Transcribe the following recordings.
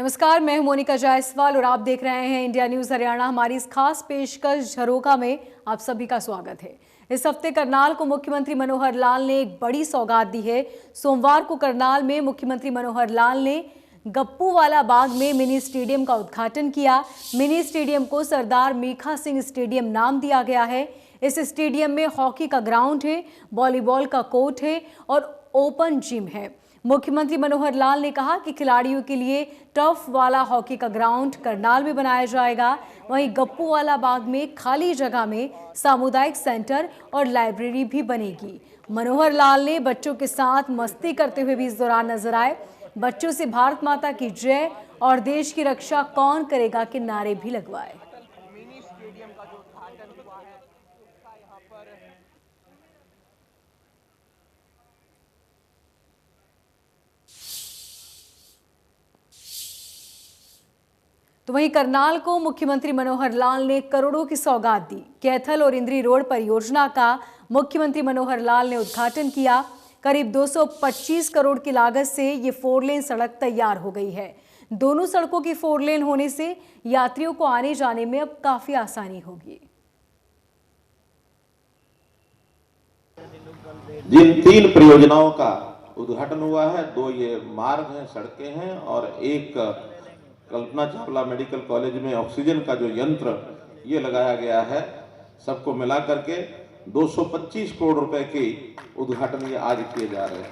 नमस्कार, मैं हूं मोनिका जायसवाल और आप देख रहे हैं इंडिया न्यूज हरियाणा। हमारी इस खास पेशकश झरोखा में आप सभी का स्वागत है। इस हफ्ते करनाल को मुख्यमंत्री मनोहर लाल ने एक बड़ी सौगात दी है। सोमवार को करनाल में मुख्यमंत्री मनोहर लाल ने गप्पूवाला बाग में मिनी स्टेडियम का उद्घाटन किया। मिनी स्टेडियम को सरदार मीखा सिंह स्टेडियम नाम दिया गया है। इस स्टेडियम में हॉकी का ग्राउंड है, वॉलीबॉल का कोर्ट है और ओपन जिम है। मुख्यमंत्री मनोहर लाल ने कहा कि खिलाड़ियों के लिए टर्फ वाला हॉकी का ग्राउंड करनाल में बनाया जाएगा। वहीं गप्पूवाला बाग में खाली जगह में सामुदायिक सेंटर और लाइब्रेरी भी बनेगी। मनोहर लाल ने बच्चों के साथ मस्ती करते हुए भी इस दौरान नजर आए। बच्चों से भारत माता की जय और देश की रक्षा कौन करेगा के नारे भी लगवाए। मिनी स्टेडियम का जो उद्घाटन हुआ है उसका यहाँ पर तो वहीं करनाल को मुख्यमंत्री मनोहर लाल ने करोड़ों की सौगात दी। कैथल और इंद्री रोड परियोजना का मुख्यमंत्री मनोहर लाल ने उद्घाटन किया। करीब 225 करोड़ की लागत से ये 4 लेन सड़क तैयार हो गई है। दोनों सड़कों की 4 लेन होने से यात्रियों को आने जाने में अब काफी आसानी होगी। जिन 3 परियोजनाओं का उद्घाटन हुआ है, 2 ये मार्ग हैं, सड़कें हैं और एक कल्पना चावला मेडिकल कॉलेज में ऑक्सीजन का जो यंत्र ये लगाया गया है, सबको मिला करके 225 करोड़ रुपए के उद्घाटन ये आज किए जा रहे हैं।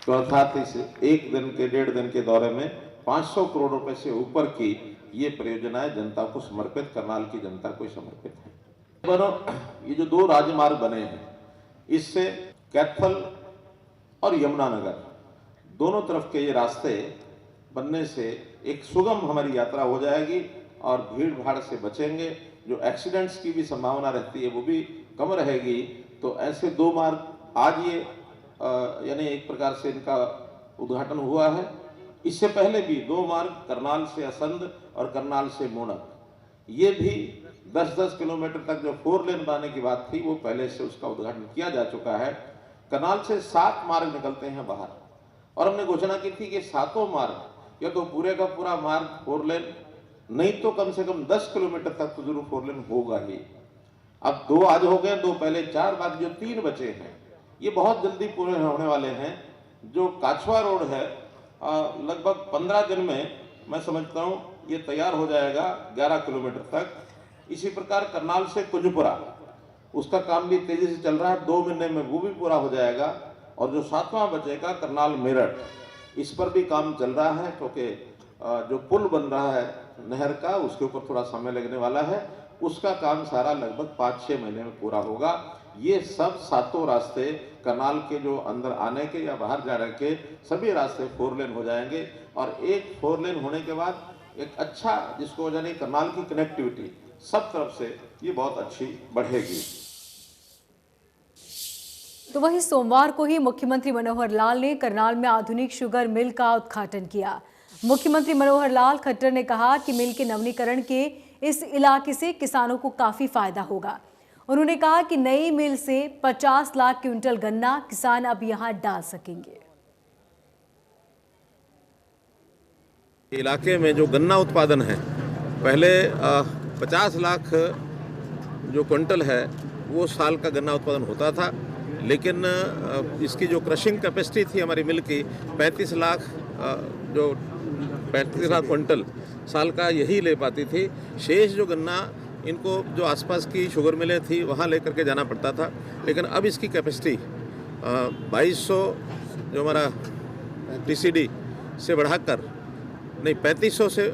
तो अर्थात इस एक दिन के 1.5 दिन के दौरे में 500 करोड़ रुपए से ऊपर की ये परियोजनाएं जनता को समर्पित, करनाल की जनता को समर्पित है। ये जो 2 राजमार्ग बने हैं, इससे कैथल और यमुनानगर दोनों तरफ के ये रास्ते बनने से एक सुगम हमारी यात्रा हो जाएगी और भीड़ भाड़ से बचेंगे। जो एक्सीडेंट्स की भी संभावना रहती है वो भी कम रहेगी। तो ऐसे 2 मार्ग आज ये यानी एक प्रकार से इनका उद्घाटन हुआ है। इससे पहले भी 2 मार्ग करनाल से असंध और करनाल से मोनक, ये भी 10-10 किलोमीटर तक जो 4 लेन बनाने की बात थी वो पहले से उसका उद्घाटन किया जा चुका है। करनाल से 7 मार्ग निकलते हैं बाहर और हमने घोषणा की थी कि 7 मार्ग या तो पूरे का पूरा मार्ग 4 लेन, नहीं तो कम से कम 10 किलोमीटर तक तो जरूर 4 लेन होगा ही। अब 2 आज हो गए, 2 पहले, 4 बाकी जो 3 बचे हैं ये बहुत जल्दी पूरे होने वाले हैं। जो काछवा रोड है लगभग 15 दिन में मैं समझता हूँ ये तैयार हो जाएगा 11 किलोमीटर तक। इसी प्रकार करनाल से कुंजपुरा, उसका काम भी तेजी से चल रहा है, 2 महीने में वो भी पूरा हो जाएगा। और जो 7वां बचेगा करनाल मेरठ, इस पर भी काम चल रहा है क्योंकि जो पुल बन रहा है नहर का उसके ऊपर थोड़ा समय लगने वाला है। उसका काम सारा लगभग 5-6 महीने में पूरा होगा। ये सब 7 रास्ते करनाल के जो अंदर आने के या बाहर जाने के सभी रास्ते 4 लेन हो जाएंगे और एक 4 लेन होने के बाद एक अच्छा, जिसको यानी करनाल की कनेक्टिविटी सब तरफ से ये बहुत अच्छी बढ़ेगी। तो वहीं सोमवार को ही मुख्यमंत्री मनोहर लाल ने करनाल में आधुनिक शुगर मिल का उद्घाटन किया। मुख्यमंत्री मनोहर लाल खट्टर ने कहा कि मिल के नवीनीकरण के इस इलाके से किसानों को काफी फायदा होगा। उन्होंने कहा कि नई मिल से 50 लाख क्विंटल गन्ना किसान अब यहां डाल सकेंगे। इलाके में जो गन्ना उत्पादन है, पहले 50 लाख जो क्विंटल है वो साल का गन्ना उत्पादन होता था, लेकिन इसकी जो क्रशिंग कैपेसिटी थी हमारी मिल की 35 लाख क्विंटल साल का यही ले पाती थी। शेष जो गन्ना इनको जो आसपास की शुगर मिलें थी वहाँ लेकर के जाना पड़ता था, लेकिन अब इसकी कैपेसिटी 2200 जो हमारा टीसीडी से बढ़ाकर, नहीं 3500 से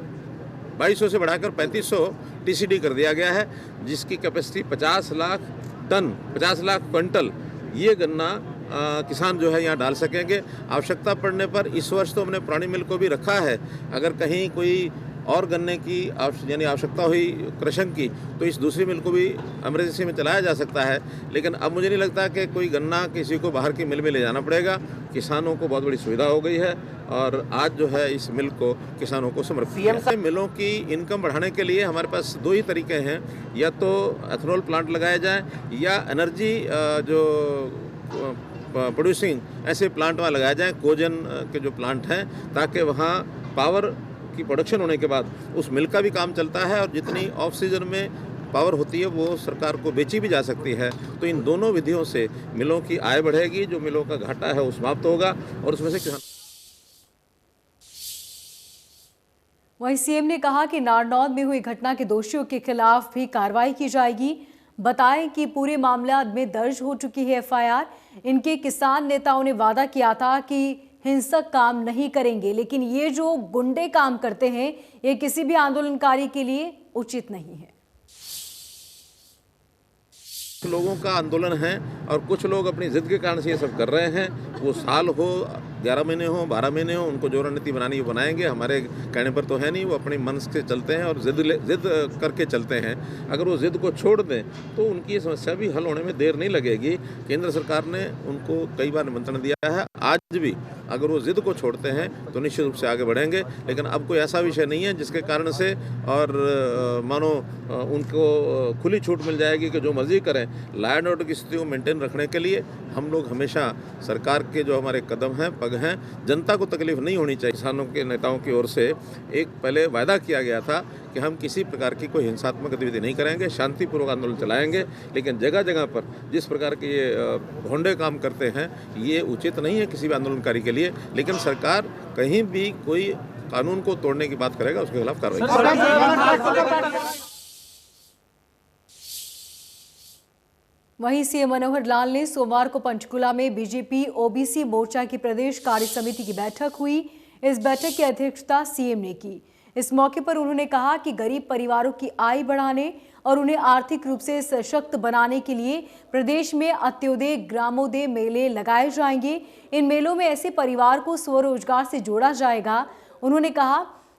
2200 से बढ़ाकर 3500 टीसीडी कर दिया गया है, जिसकी capacity 50 lakh ton, 50 lakh quintal ये गन्ना किसान जो है यहाँ डाल सकेंगे। आवश्यकता पड़ने पर इस वर्ष तो हमने पुरानी मिल को भी रखा है, अगर कहीं कोई और गन्ने की यानी आवश्यकता हुई क्रशिंग की तो इस दूसरी मिल को भी इमरजेंसी में चलाया जा सकता है। लेकिन अब मुझे नहीं लगता कि कोई गन्ना किसी को बाहर की मिल में ले जाना पड़ेगा। किसानों को बहुत बड़ी सुविधा हो गई है और आज जो है इस मिल को किसानों को समर्पित है। मिलों की इनकम बढ़ाने के लिए हमारे पास 2 ही तरीके हैं, या तो एथेनॉल प्लांट लगाया जाए या एनर्जी जो प्रोड्यूसिंग ऐसे प्लांट वहाँ लगाया जाए, कोजन के जो प्लांट हैं, ताकि वहाँ पावर की प्रोडक्शन होने के बाद उस मिल का भी काम चलता है और जितनी ऑफ सीजन में पावर होती है वो सरकार को बेची भी जा सकती है। तो इन दोनों विधियों से मिलों की आय बढ़ेगी, जो मिलों का घाटा है वो समाप्त होगा और उसमें से किसान। वहीं सीएम ने कहा कि नारनौल में हुई घटना के दोषियों के खिलाफ भी कार्रवाई की जाएगी। बताएं कि पूरे मामला में दर्ज हो चुकी है एफआईआर। इनके किसान नेताओं ने वादा किया था कि हिंसक काम नहीं करेंगे, लेकिन ये जो गुंडे काम करते हैं ये किसी भी आंदोलनकारी के लिए उचित नहीं है। लोगों का आंदोलन है और कुछ लोग अपनी जिद के कारण से ये सब कर रहे हैं। वो साल हो, 11 महीने हो, 12 महीने हो, उनको जो रणनीति बनानी वो बनाएंगे, हमारे कहने पर तो है नहीं। वो अपने मन से चलते हैं और जिद करके चलते हैं। अगर वो जिद को छोड़ दें तो उनकी ये समस्या भी हल होने में देर नहीं लगेगी। केंद्र सरकार ने उनको कई बार निमंत्रण दिया है, आज भी अगर वो जिद को छोड़ते हैं तो निश्चित रूप से आगे बढ़ेंगे। लेकिन अब कोई ऐसा विषय नहीं है जिसके कारण से और मानो उनको खुली छूट मिल जाएगी कि जो मर्जी करें। लॉ एंड ऑर्डर की स्थिति को मेंटेन रखने के लिए हम लोग हमेशा सरकार के जो हमारे कदम हैं, पग हैं, जनता को तकलीफ नहीं होनी चाहिए। किसानों के नेताओं की ओर से एक पहले वायदा किया गया था कि हम किसी प्रकार की कोई हिंसात्मक गतिविधि नहीं करेंगे, शांतिपूर्वक आंदोलन चलाएंगे। लेकिन जगह जगह पर जिस प्रकार के ये भोंडे काम करते हैं ये उचित नहीं है किसी भी आंदोलनकारी के लिए। लेकिन सरकार कहीं भी कोई कानून को तोड़ने की बात करेगा उसके खिलाफ कार्रवाई करेगी। वहीं सीएम मनोहर लाल ने सोमवार को पंचकुला में बीजेपी ओबीसी मोर्चा की प्रदेश कार्य समिति की बैठक हुई। इस बैठक की अध्यक्षता सीएम ने की। इस मौके पर उन्होंने कहा कि गरीब परिवारों की आय बढ़ाने और उन्हें आर्थिक रूप से सशक्त बनाने के लिए प्रदेश में अंत्योदय ग्रामोदय मेले लगाए जाएंगे। इन मेलों में ऐसे परिवार को स्वरोजगार से जोड़ा जाएगा। उन्होंने कहा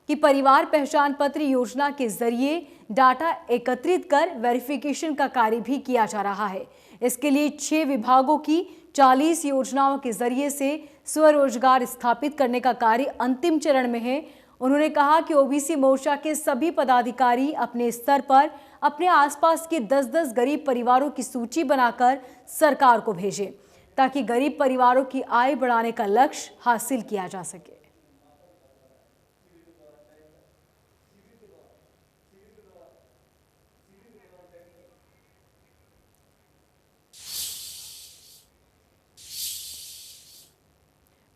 कि परिवार पहचान पत्र योजना के जरिए डाटा एकत्रित कर वेरिफिकेशन का कार्य भी किया जा रहा है। इसके लिए 6 विभागों की 40 योजनाओं के जरिए से स्वरोजगार स्थापित करने का कार्य अंतिम चरण में है। उन्होंने कहा कि ओबीसी मोर्चा के सभी पदाधिकारी अपने स्तर पर अपने आसपास के 10-10 गरीब परिवारों की सूची बनाकर सरकार को भेजें ताकि गरीब परिवारों की आय बढ़ाने का लक्ष्य हासिल किया जा सके।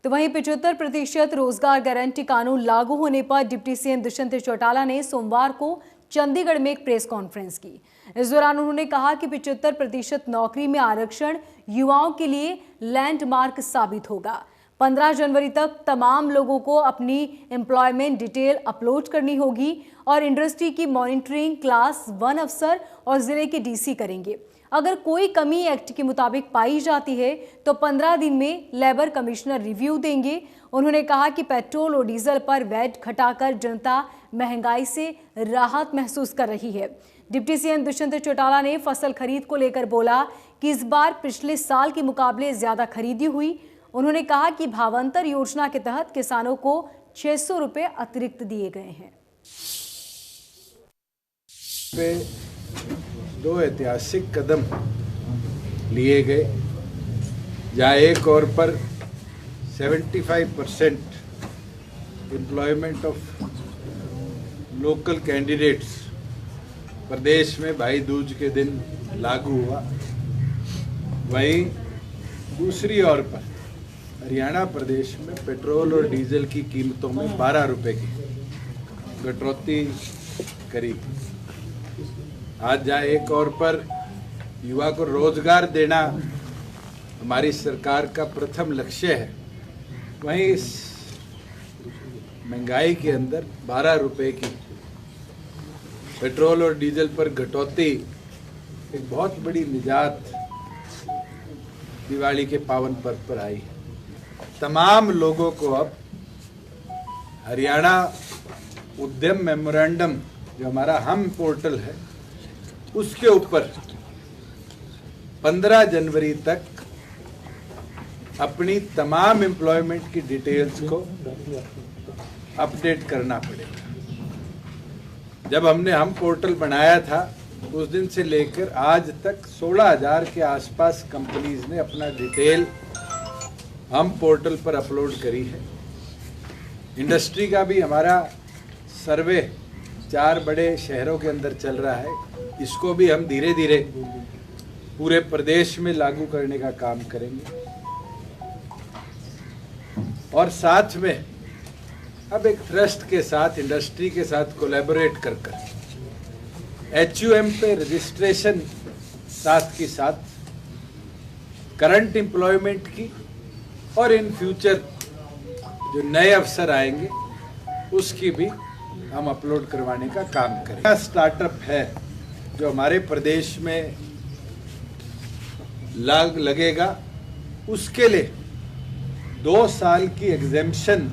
तो वहीं 75% रोजगार गारंटी कानून लागू होने पर डिप्टी सीएम दुष्यंत चौटाला ने सोमवार को चंडीगढ़ में एक प्रेस कॉन्फ्रेंस की। इस दौरान उन्होंने कहा कि 75% नौकरी में आरक्षण युवाओं के लिए लैंडमार्क साबित होगा। 15 जनवरी तक तमाम लोगों को अपनी एम्प्लॉयमेंट डिटेल अपलोड करनी होगी और इंडस्ट्री की मॉनिटरिंग क्लास 1 अफसर और जिले के डीसी करेंगे। अगर कोई कमी एक्ट के मुताबिक पाई जाती है तो 15 दिन में लेबर कमिश्नर रिव्यू देंगे। उन्होंने कहा कि पेट्रोल और डीजल पर वैट घटाकर जनता महंगाई से राहत महसूस कर रही है। डिप्टी सीएम दुष्यंत चौटाला ने फसल खरीद को लेकर बोला कि इस बार पिछले साल के मुकाबले ज्यादा खरीदी हुई। उन्होंने कहा कि भावांतर योजना के तहत किसानों को 600 रुपए अतिरिक्त दिए गए हैं। दो ऐतिहासिक कदम लिए गए, जहाँ एक और पर 75% एम्प्लॉयमेंट ऑफ लोकल कैंडिडेट्स प्रदेश में भाई दूज के दिन लागू हुआ, वहीं दूसरी ओर पर हरियाणा प्रदेश में पेट्रोल और डीजल की कीमतों में 12 रुपए की कटौती करी। आज जहाँ एक और पर युवा को रोजगार देना हमारी सरकार का प्रथम लक्ष्य है, वहीं इस महंगाई के अंदर 12 रुपए की पेट्रोल और डीजल पर कटौती एक बहुत बड़ी निजात दिवाली के पावन पर्व पर आई। तमाम लोगों को अब हरियाणा उद्यम मेमोरेंडम जो हमारा हम पोर्टल है उसके ऊपर 15 जनवरी तक अपनी तमाम एम्प्लॉयमेंट की डिटेल्स को अपडेट करना पड़ेगा। जब हमने हम पोर्टल बनाया था उस दिन से लेकर आज तक 16,000 के आसपास कंपनीज ने अपना डिटेल हम पोर्टल पर अपलोड करी है। इंडस्ट्री का भी हमारा सर्वे 4 बड़े शहरों के अंदर चल रहा है, इसको भी हम धीरे धीरे पूरे प्रदेश में लागू करने का काम करेंगे। और साथ में अब एक ट्रस्ट के साथ, इंडस्ट्री के साथ कोलैबोरेट कर HUM पे रजिस्ट्रेशन साथ की साथ करंट एम्प्लॉयमेंट की और इन फ्यूचर जो नए अवसर आएंगे उसकी भी हम अपलोड करवाने का काम करेंगे। स्टार्टअप है जो हमारे प्रदेश में लगेगा, उसके लिए 2 साल की एग्जेम्पशन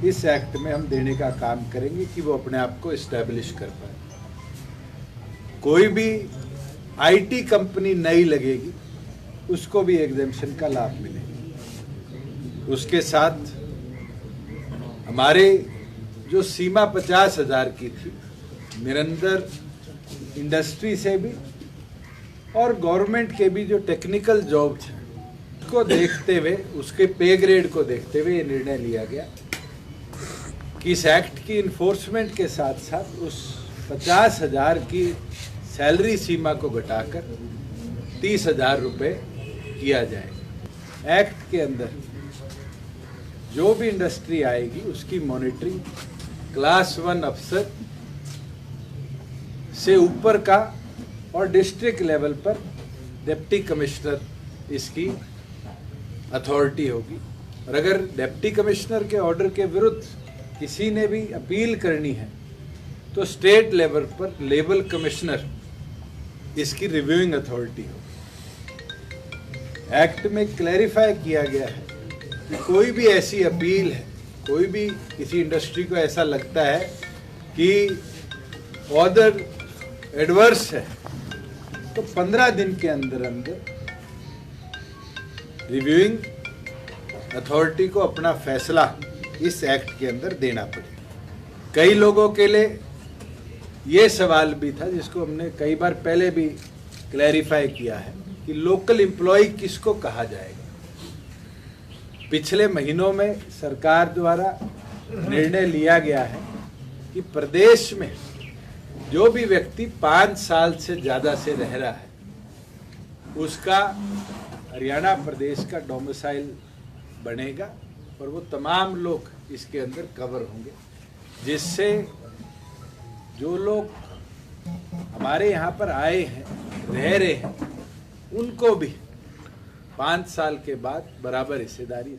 इस एक्ट में हम देने का काम करेंगे कि वो अपने आप को एस्टेब्लिश कर पाए। कोई भी IT कंपनी नई लगेगी उसको भी एग्जेम्पशन का लाभ मिलेगा। उसके साथ हमारे जो सीमा 50,000 की थी, निरंतर इंडस्ट्री से भी और गवर्नमेंट के भी जो टेक्निकल जॉब थे उसको देखते हुए, उसके पे ग्रेड को देखते हुए ये निर्णय लिया गया कि इस एक्ट की इन्फोर्समेंट के साथ साथ उस 50,000 की सैलरी सीमा को घटाकर 30,000 रुपये किया जाएगा। एक्ट के अंदर जो भी इंडस्ट्री आएगी उसकी मॉनिटरिंग क्लास 1 अफसर से ऊपर का और डिस्ट्रिक्ट लेवल पर डिप्टी कमिश्नर इसकी अथॉरिटी होगी। और अगर डिप्टी कमिश्नर के ऑर्डर के विरुद्ध किसी ने भी अपील करनी है तो स्टेट लेवल पर लेबल कमिश्नर इसकी रिव्यूइंग अथॉरिटी होगी। एक्ट में क्लैरिफाई किया गया है कि कोई भी ऐसी अपील है, कोई भी किसी इंडस्ट्री को ऐसा लगता है कि ऑर्डर एडवर्स है, तो 15 दिन के अंदर अंदर रिव्यूइंग अथॉरिटी को अपना फैसला इस एक्ट के अंदर देना पड़ेगा। कई लोगों के लिए ये सवाल भी था जिसको हमने कई बार पहले भी क्लैरिफाई किया है कि लोकल एम्प्लॉय किसको कहा जाएगा। पिछले महीनों में सरकार द्वारा निर्णय लिया गया है कि प्रदेश में जो भी व्यक्ति 5 साल से ज़्यादा से रह रहा है उसका हरियाणा प्रदेश का डोमिसाइल बनेगा और वो तमाम लोग इसके अंदर कवर होंगे, जिससे जो लोग हमारे यहाँ पर आए हैं, रह रहे हैं, उनको भी 5 साल के बाद बराबर हिस्सेदारी।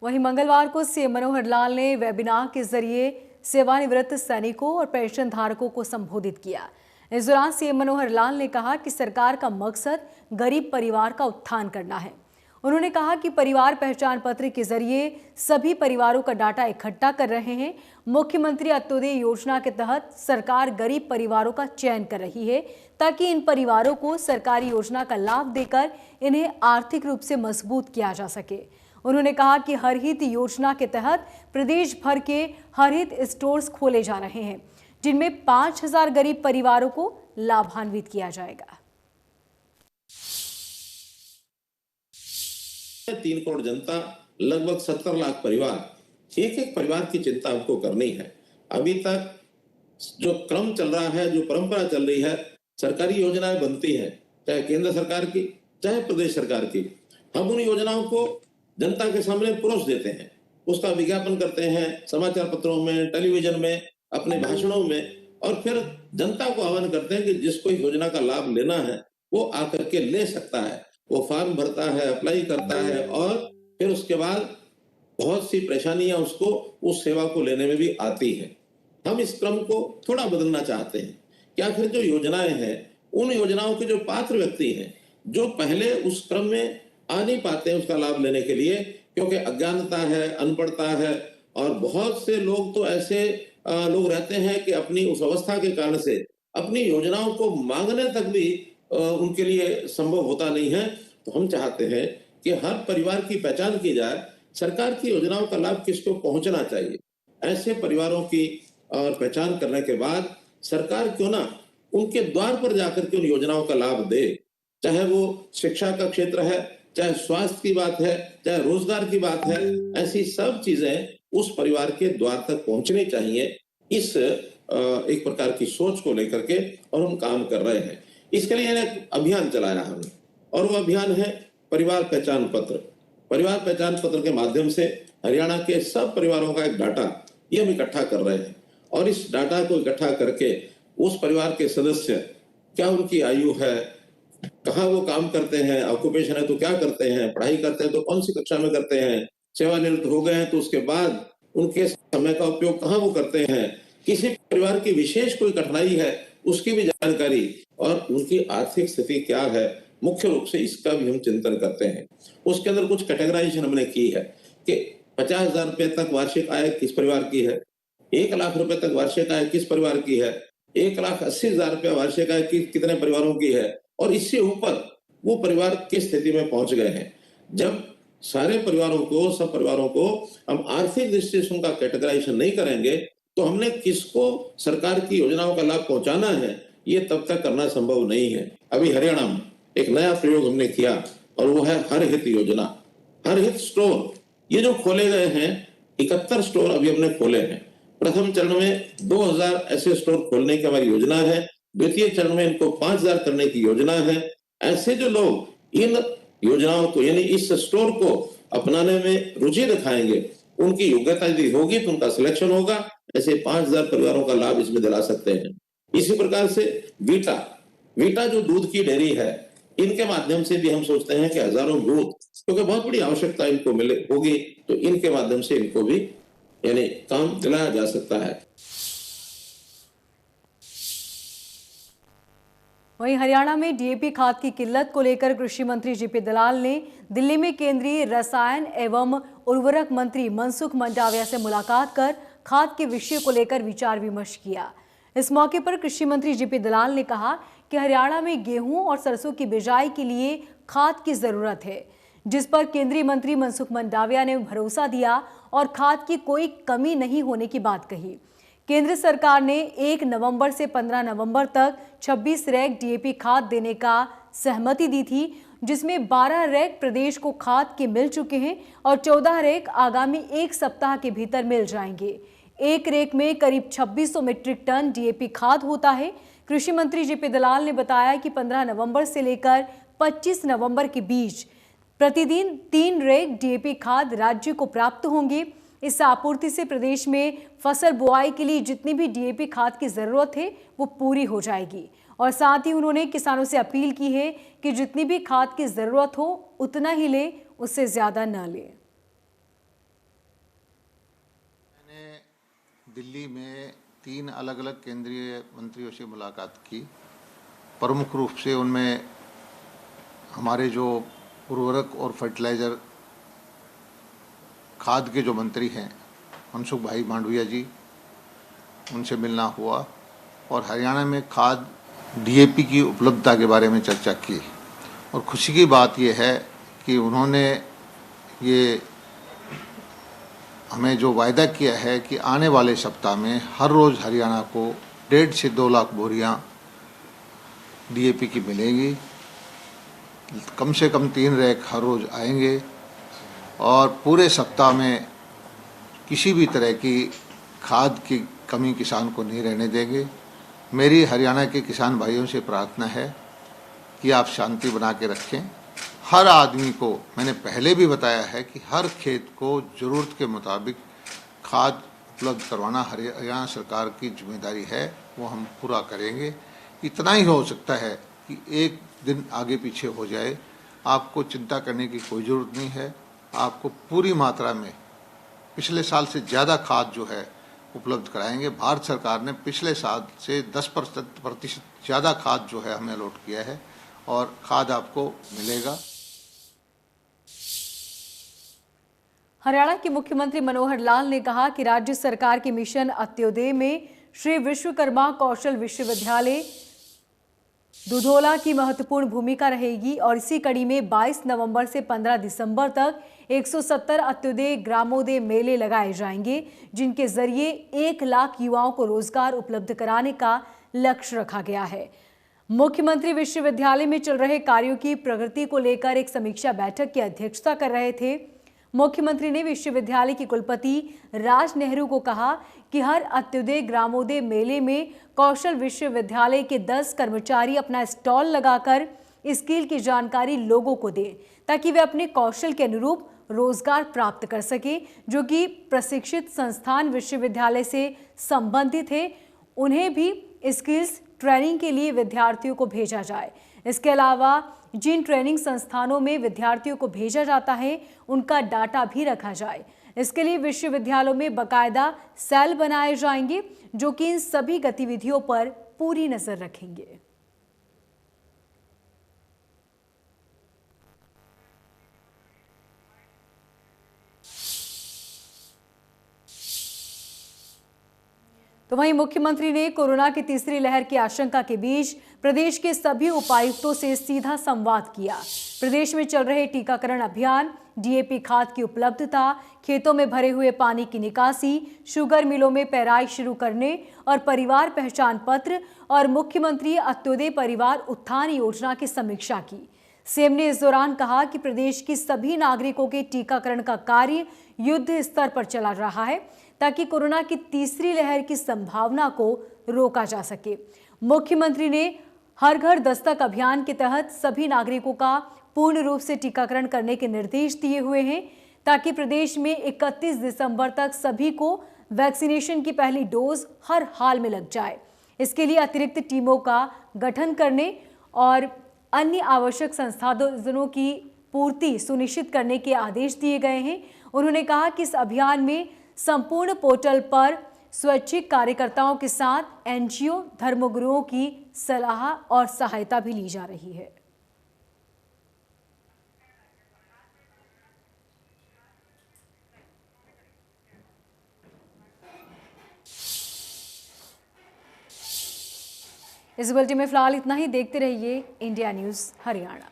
वहीं मंगलवार को सीएम मनोहर लाल ने वेबिनार के जरिए सेवानिवृत्त सैनिकों और पेंशन धारकों को संबोधित किया। इस दौरान सीएम मनोहर लाल ने कहा कि सरकार का मकसद गरीब परिवार का उत्थान करना है। उन्होंने कहा कि परिवार पहचान पत्र के जरिए सभी परिवारों का डाटा इकट्ठा कर रहे हैं। मुख्यमंत्री अंत्योदय योजना के तहत सरकार गरीब परिवारों का चयन कर रही है ताकि इन परिवारों को सरकारी योजना का लाभ देकर इन्हें आर्थिक रूप से मजबूत किया जा सके। उन्होंने कहा कि हरहित योजना के तहत प्रदेश भर के हरहित स्टोर्स खोले जा रहे हैं जिनमें 5,000 गरीब परिवारों को लाभान्वित किया जाएगा। 3 करोड़ जनता, लगभग 70 लाख परिवार, एक परिवार की चिंता हमको करनी है। अभी तक जो क्रम चल रहा है, जो परंपरा चल रही है, सरकारी योजनाएं बनती है, चाहे केंद्र सरकार की चाहे प्रदेश सरकार की, हम उन योजनाओं को जनता के सामने परोस देते हैं, उसका विज्ञापन करते हैं समाचार पत्रों में, टेलीविजन में, अपने भाषणों में, और फिर जनता को आह्वान करते हैं कि जिसको योजना का लाभ लेना है वो आकर के ले सकता है। वो फॉर्म भरता है, अप्लाई करता है और फिर उसके बाद बहुत सी परेशानियां उसको उस सेवा को लेने में भी आती है। हम इस क्रम को थोड़ा बदलना चाहते हैं कि आखिर जो योजनाएं हैं, उन योजनाओं के जो पात्र व्यक्ति हैं, जो पहले उस क्रम में आ नहीं पाते हैं उसका लाभ लेने के लिए, क्योंकि अज्ञानता है, अनपढ़ता है, और बहुत से लोग तो ऐसे लोग रहते हैं कि अपनी उस अवस्था के कारण से अपनी योजनाओं को मांगने तक भी उनके लिए संभव होता नहीं है। तो हम चाहते हैं कि हर परिवार की पहचान की जाए, सरकार की योजनाओं का लाभ किसको पहुंचना चाहिए। ऐसे परिवारों की पहचान करने के बाद सरकार क्यों ना उनके द्वार पर जाकर के उन योजनाओं का लाभ दे, चाहे वो शिक्षा का क्षेत्र है, चाहे स्वास्थ्य की बात है, चाहे रोजगार की बात है, ऐसी सब चीजें उस परिवार के द्वार तक पहुंचनी चाहिए। इस एक प्रकार की सोच को लेकर के और हम काम कर रहे हैं। इसके लिए एक अभियान चलाया हमने और वो अभियान है परिवार पहचान पत्र। परिवार पहचान पत्र के माध्यम से हरियाणा के सब परिवारों का एक डाटा ये हम इकट्ठा कर रहे हैं और इस डाटा को इकट्ठा करके उस परिवार के सदस्य, क्या उनकी आयु है, कहाँ वो काम करते हैं, ऑक्यूपेशन है तो क्या करते हैं, पढ़ाई करते हैं तो कौन सी कक्षा में करते हैं, सेवानिवृत्त हो गए हैं तो उसके बाद उनके समय का उपयोग कहाँ वो करते हैं, किसी परिवार की विशेष कोई कठिनाई है उसकी भी जानकारी और उनकी आर्थिक स्थिति क्या है, मुख्य रूप से इसका भी हम चिंतन करते हैं। उसके अंदर कुछ कैटेगराइजेशन हमने की है कि 50,000 रुपए तक वार्षिक आय किस परिवार की है, 1 लाख रुपए तक वार्षिक आय किस परिवार की है, 1,80,000 रुपए वार्षिक आय कितने परिवारों की है और इससे ऊपर वो परिवार किस स्थिति में पहुंच गए हैं। जब सारे परिवारों को, सब परिवारों को हम आर्थिक दृष्टि से उनका कैटेगराइजेशन नहीं करेंगे तो हमने किसको सरकार की योजनाओं का लाभ पहुंचाना है ये तब तक करना संभव नहीं है। अभी हरियाणा में एक नया प्रयोग हमने किया और वो है हर हित योजना। हर हित स्टोर ये जो खोले गए हैं, 71 स्टोर अभी हमने खोले हैं। प्रथम चरण में 2000 ऐसे स्टोर खोलने की हमारी योजना है, द्वितीय चरण में इनको 5000 करने की योजना है। ऐसे जो लोग इन योजनाओं को यानी इस स्टोर को अपनाने में रुचि दिखाएंगे, उनकी योग्यता यदि होगी तो उनका सिलेक्शन होगा। ऐसे 5000 परिवारों का लाभ इसमें दिला सकते हैं। इसी प्रकार से वीटा जो दूध की डेयरी है, इनके माध्यम से भी हम सोचते हैं कि हजारों दूध, क्योंकि बहुत बड़ी आवश्यकता इनको मिले होगी, तो इनके माध्यम से इनको भी यानी काम दिलाया जा सकता है। वहीं हरियाणा में डीएपी खाद की किल्लत को लेकर कृषि मंत्री जीपी दलाल ने दिल्ली में केंद्रीय रसायन एवं उर्वरक मंत्री मनसुख मंडाविया से मुलाकात कर खाद के विषय को लेकर विचार विमर्श किया। इस मौके पर कृषि मंत्री जीपी दलाल ने कहा कि हरियाणा में गेहूं और सरसों की बिजाई के लिए खाद की जरूरत है, जिस पर केंद्रीय मंत्री मनसुख मंडाविया ने भरोसा दिया और खाद की कोई कमी नहीं होने की बात कही। केंद्र सरकार ने 1 नवंबर से 15 नवंबर तक 26 रैक डीएपी खाद देने का सहमति दी थी, जिसमें 12 रैक प्रदेश को खाद के मिल चुके हैं और 14 रैक आगामी 1 सप्ताह के भीतर मिल जाएंगे। एक रैक में करीब 2600 मीट्रिक टन डीएपी खाद होता है। कृषि मंत्री जीपी दलाल ने बताया कि 15 नवंबर से लेकर 25 नवंबर के बीच प्रतिदिन 3 रैक डीएपी खाद राज्य को प्राप्त होंगे। इस आपूर्ति से प्रदेश में फसल बुआई के लिए जितनी भी डीएपी खाद की जरूरत है वो पूरी हो जाएगी। और साथ ही उन्होंने किसानों से अपील की है कि जितनी भी खाद की जरूरत हो उतना ही ले, उससे ज्यादा न ले। मैंने दिल्ली में 3 अलग अलग केंद्रीय मंत्रियों से मुलाकात की। प्रमुख रूप से उनमें हमारे जो उर्वरक और फर्टिलाइज़र खाद के जो मंत्री हैं मनसुख भाई मांडविया जी, उनसे मिलना हुआ और हरियाणा में खाद डीएपी की उपलब्धता के बारे में चर्चा की। और खुशी की बात यह है कि उन्होंने ये हमें जो वायदा किया है कि आने वाले सप्ताह में हर रोज़ हरियाणा को 1.5 से 2 लाख बोरियां डीएपी की मिलेंगी। कम से कम 3 रैक हर रोज़ आएंगे और पूरे सप्ताह में किसी भी तरह की खाद की कमी किसान को नहीं रहने देंगे। मेरी हरियाणा के किसान भाइयों से प्रार्थना है कि आप शांति बना के रखें। हर आदमी को, मैंने पहले भी बताया है कि हर खेत को ज़रूरत के मुताबिक खाद उपलब्ध करवाना हरियाणा सरकार की जिम्मेदारी है, वो हम पूरा करेंगे। इतना ही हो सकता है कि एक दिन आगे पीछे हो जाए, आपको चिंता करने की कोई ज़रूरत नहीं है। आपको पूरी मात्रा में पिछले साल से ज़्यादा खाद जो है उपलब्ध कराएंगे। भारत सरकार ने पिछले साल से 10% ज़्यादा खाद जो है हमें अलॉट किया है और खाद आपको मिलेगा। हरियाणा के मुख्यमंत्री मनोहर लाल ने कहा कि राज्य सरकार के मिशन अंत्योदय में श्री विश्वकर्मा कौशल विश्वविद्यालय दुधौला की महत्वपूर्ण भूमिका रहेगी और इसी कड़ी में 22 नवंबर से 15 दिसंबर तक 170 अंत्योदय ग्रामोदय मेले लगाए जाएंगे, जिनके जरिए 1 लाख युवाओं को रोजगार उपलब्ध कराने का लक्ष्य रखा गया है। मुख्यमंत्री विश्वविद्यालय में चल रहे कार्यों की प्रगति को लेकर एक समीक्षा बैठक की अध्यक्षता कर रहे थे। मुख्यमंत्री ने विश्वविद्यालय की कुलपति राज नेहरू को कहा कि हर अत्योदय ग्रामोदय मेले में कौशल विश्वविद्यालय के 10 कर्मचारी अपना स्टॉल लगाकर स्किल की जानकारी लोगों को दें, ताकि वे अपने कौशल के अनुरूप रोजगार प्राप्त कर सके, जो कि प्रशिक्षित संस्थान विश्वविद्यालय से संबंधित है। उन्हें भी स्किल्स ट्रेनिंग के लिए विद्यार्थियों को भेजा जाए। इसके अलावा जिन ट्रेनिंग संस्थानों में विद्यार्थियों को भेजा जाता है, उनका डाटा भी रखा जाए। इसके लिए विश्वविद्यालयों में बाकायदा सेल बनाए जाएंगे, जो कि इन सभी गतिविधियों पर पूरी नजर रखेंगे। तो वहीं मुख्यमंत्री ने कोरोना की तीसरी लहर की आशंका के बीच प्रदेश के सभी उपायुक्तों से सीधा संवाद किया। प्रदेश में चल रहे टीकाकरण अभियान, डीएपी खाद की उपलब्धता, खेतों में भरे हुए पानी की निकासी, शुगर मिलों में पेराई शुरू करने और परिवार पहचान पत्र और मुख्यमंत्री अंत्योदय परिवार उत्थान योजना की समीक्षा की। सीएम ने इस दौरान कहा कि प्रदेश की सभी नागरिकों के टीकाकरण का कार्य युद्ध स्तर पर चला रहा है, ताकि कोरोना की तीसरी लहर की संभावना को रोका जा सके। मुख्यमंत्री ने हर घर दस्तक अभियान के तहत सभी नागरिकों का पूर्ण रूप से टीकाकरण करने के निर्देश दिए हुए हैं, ताकि प्रदेश में 31 दिसंबर तक सभी को वैक्सीनेशन की पहली डोज हर हाल में लग जाए। इसके लिए अतिरिक्त टीमों का गठन करने और अन्य आवश्यक संसाधनों की पूर्ति सुनिश्चित करने के आदेश दिए गए हैं। उन्होंने कहा कि इस अभियान में संपूर्ण पोर्टल पर स्वैच्छिक कार्यकर्ताओं के साथ एनजीओ, धर्मगुरुओं की सलाह और सहायता भी ली जा रही है। इस बुलेटिन में फिलहाल इतना ही। देखते रहिए इंडिया न्यूज़ हरियाणा।